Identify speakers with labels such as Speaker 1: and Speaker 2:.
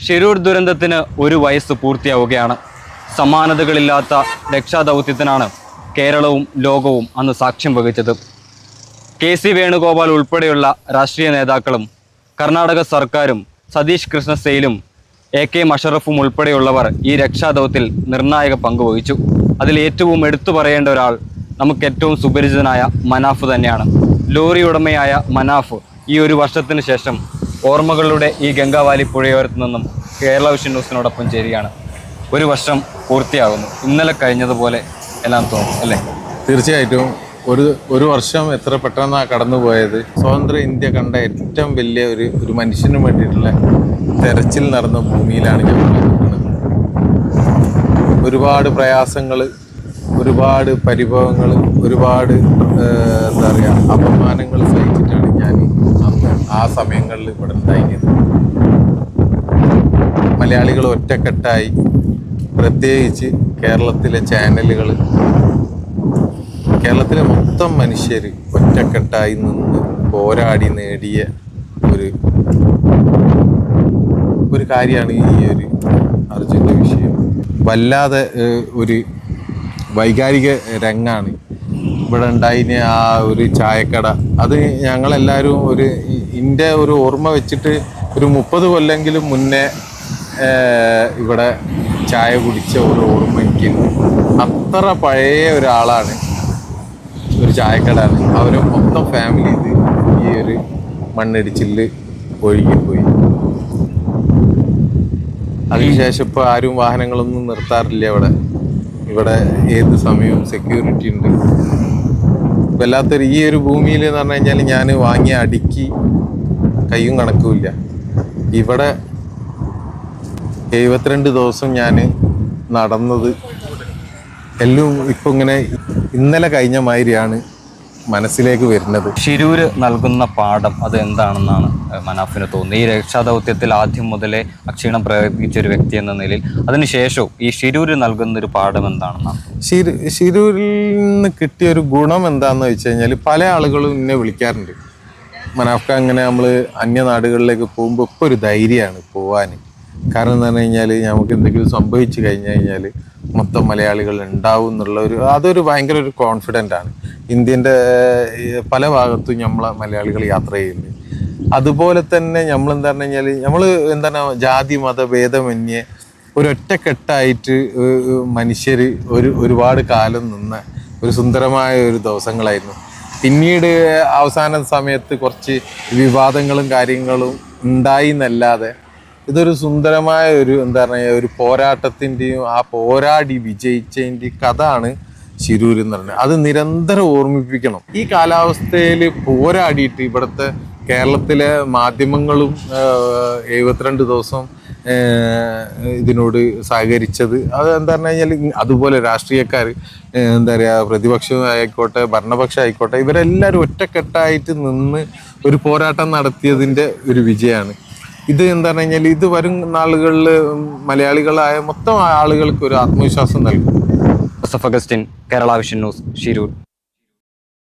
Speaker 1: ഷിരൂർ ദുരന്തത്തിന് 1 വയസ്സ് പൂർത്തിയാവുകയാണ്. സമാനതകളില്ലാത്ത രക്ഷാദൗത്യത്തിനാണ് കേരളവും ലോകവും അന്ന് സാക്ഷ്യം വഹിച്ചത്. KC വേണുഗോപാൽ ഉൾപ്പെടെയുള്ള രാഷ്ട്രീയ നേതാക്കളും കർണാടക സർക്കാരും സതീഷ് കൃഷ്ണസേലും AK മഷറഫും ഉൾപ്പെടെയുള്ളവർ ഈ രക്ഷാദൗത്യത്തിൽ നിർണായക പങ്കുവഹിച്ചു. അതിൽ ഏറ്റവും എടുത്തു പറയേണ്ട ഒരാൾ നമുക്ക് ഏറ്റവും സുപരിചിതനായ മനാഫ് തന്നെയാണ്. ലോറി ഉടമയായ മനാഫ് ഈ 1 വർഷത്തിന് ശേഷം ഓർമ്മകളുടെ ഈ ഗംഗാവാലി പുഴയോരത്തു നിന്നും കേരള വിഷൻ ന്യൂസിനോടൊപ്പം ചേരുകയാണ്. 1 വർഷം പൂർത്തിയാകുന്നു. ഇന്നലെ കഴിഞ്ഞതുപോലെ എല്ലാം തോന്നും അല്ലേ?
Speaker 2: തീർച്ചയായിട്ടും ഒരു വർഷം എത്ര പെട്ടെന്നാണ് കടന്നുപോയത്. സ്വതന്ത്ര ഇന്ത്യ കണ്ട ഏറ്റവും വലിയ ഒരു മനുഷ്യന് വേണ്ടിയിട്ടുള്ള തെരച്ചിൽ നടന്ന ഭൂമിയിലാണ് ഞങ്ങൾ നിൽക്കുന്നത്. ഒരുപാട് പ്രയാസങ്ങൾ, ഒരുപാട് പരിഭവങ്ങൾ, ഒരുപാട് എന്താ പറയുക അപമാനങ്ങൾ സഹിച്ചിട്ടാണ് ഞാൻ അന്ന് ആ സമയങ്ങളിൽ ഇവിടെ ഉണ്ടായിരുന്നത്. മലയാളികൾ ഒറ്റക്കെട്ടായി, പ്രത്യേകിച്ച് കേരളത്തിലെ ചാനലുകൾ, കേരളത്തിലെ മൊത്തം മനുഷ്യർ ഒറ്റക്കെട്ടായി നിന്ന് പോരാടി നേടിയ ഒരു കാര്യമാണ് ഈ ഒരു അർജുൻ്റെ വിഷയം. വല്ലാതെ ഒരു വൈകാരിക രംഗാണ് ഇവിടെ ഉണ്ടായിന്. ആ ഒരു ചായക്കട, അത് ഞങ്ങളെല്ലാവരും എൻ്റെ ഒരു ഓർമ്മ വെച്ചിട്ട് 30 കൊല്ലെങ്കിലും മുന്നേ ഇവിടെ ചായ കുടിച്ച ഒരു ഓർമ്മ എനിക്കുണ്ട്. അത്ര പഴയ ഒരാളാണ്, ഒരു ചായക്കടയാണ്. അവർ മൊത്തം ഫാമിലി ഈ ഒരു മണ്ണിടിച്ചിൽ ഒഴുകിപ്പോയി. അതിനുശേഷം ഇപ്പോൾ ആരും വാഹനങ്ങളൊന്നും നിർത്താറില്ല ഇവിടെ ഏത് സമയവും സെക്യൂരിറ്റി ഉണ്ട്. വല്ലാത്തൊരു ഈ ഒരു ഭൂമിയിൽ എന്ന് പറഞ്ഞു കഴിഞ്ഞാൽ ഞാൻ വാങ്ങിയ അടിക്ക് കയ്യും കണക്കുമില്ല. ഇവിടെ 72 ദിവസം ഞാൻ നടന്നത് എല്ലാം ഇപ്പം ഇങ്ങനെ ഇന്നലെ കഴിഞ്ഞ മാതിരിയാണ് മനസ്സിലേക്ക് വരുന്നത്.
Speaker 1: ഷിരൂര് നൽകുന്ന പാഠം അത് എന്താണെന്നാണ് മനാഫിന് തോന്നുന്നത്? ഈ രക്ഷാദൗത്യത്തിൽ ആദ്യം മുതലേ അക്ഷീണം പ്രയോഗിച്ച ഒരു വ്യക്തി എന്ന നിലയിൽ അതിനുശേഷവും ഈ ഷിരൂര് നൽകുന്ന ഒരു പാഠം എന്താണെന്നാണ്?
Speaker 2: ഷിരൂരിൽ നിന്ന് കിട്ടിയ ഒരു ഗുണം എന്താണെന്ന് വെച്ച് കഴിഞ്ഞാൽ, പല ആളുകളും എന്നെ വിളിക്കാറുണ്ട്, മനാഫ്ക അങ്ങനെ നമ്മൾ അന്യനാടുകളിലേക്ക് പോകുമ്പോൾ ഇപ്പോൾ ഒരു ധൈര്യമാണ് പോവാൻ. കാരണം എന്ന് പറഞ്ഞു കഴിഞ്ഞാൽ നമുക്ക് എന്തെങ്കിലും സംഭവിച്ചു കഴിഞ്ഞു കഴിഞ്ഞാൽ മൊത്തം മലയാളികൾ ഉണ്ടാവും എന്നുള്ള അതൊരു ഭയങ്കര ഒരു കോൺഫിഡൻ്റ് ആണ്. ഇന്ത്യൻ്റെ പല ഭാഗത്തും നമ്മളെ മലയാളികൾ യാത്ര ചെയ്യുന്നുണ്ട്. അതുപോലെ തന്നെ നമ്മൾ എന്താ പറഞ്ഞു കഴിഞ്ഞാൽ നമ്മൾ ജാതി മത ഭേദമന്യേ ഒരൊറ്റക്കെട്ടായിട്ട് മനുഷ്യർ ഒരുപാട് കാലം നിന്ന ഒരു സുന്ദരമായ ഒരു ദിവസങ്ങളായിരുന്നു. പിന്നീട് അവസാന സമയത്ത് കുറച്ച് വിവാദങ്ങളും കാര്യങ്ങളും ഉണ്ടായി എന്നല്ലാതെ ഇതൊരു സുന്ദരമായ എന്താ പറയുക ഒരു പോരാട്ടത്തിൻ്റെയും ആ പോരാടി വിജയിച്ചതിൻ്റെയും കഥയാണ് ഷിരൂർ എന്ന് പറഞ്ഞത്. അത് നിരന്തരം ഓർമ്മിപ്പിക്കണം. ഈ കാലാവസ്ഥയിൽ പോരാടിയിട്ട് ഇവിടുത്തെ കേരളത്തിലെ മാധ്യമങ്ങളും 72 ദിവസം ഇതിനോട് സഹകരിച്ചത്, അത് എന്താ പറഞ്ഞു കഴിഞ്ഞാൽ അതുപോലെ രാഷ്ട്രീയക്കാർ, എന്താ പറയുക പ്രതിപക്ഷം ആയിക്കോട്ടെ ഭരണപക്ഷം ആയിക്കോട്ടെ, ഇവരെല്ലാവരും ഒറ്റക്കെട്ടായിട്ട് നിന്ന് ഒരു പോരാട്ടം നടത്തിയതിൻ്റെ ഒരു വിജയമാണ് ഇത്. എന്താ പറഞ്ഞു കഴിഞ്ഞാൽ ഇത് വരും നാളുകളിൽ മലയാളികളായ മൊത്തം ആളുകൾക്ക് ഒരു ആത്മവിശ്വാസം നൽകും.
Speaker 1: Joseph Augustine, Kerala vision news, Shirur.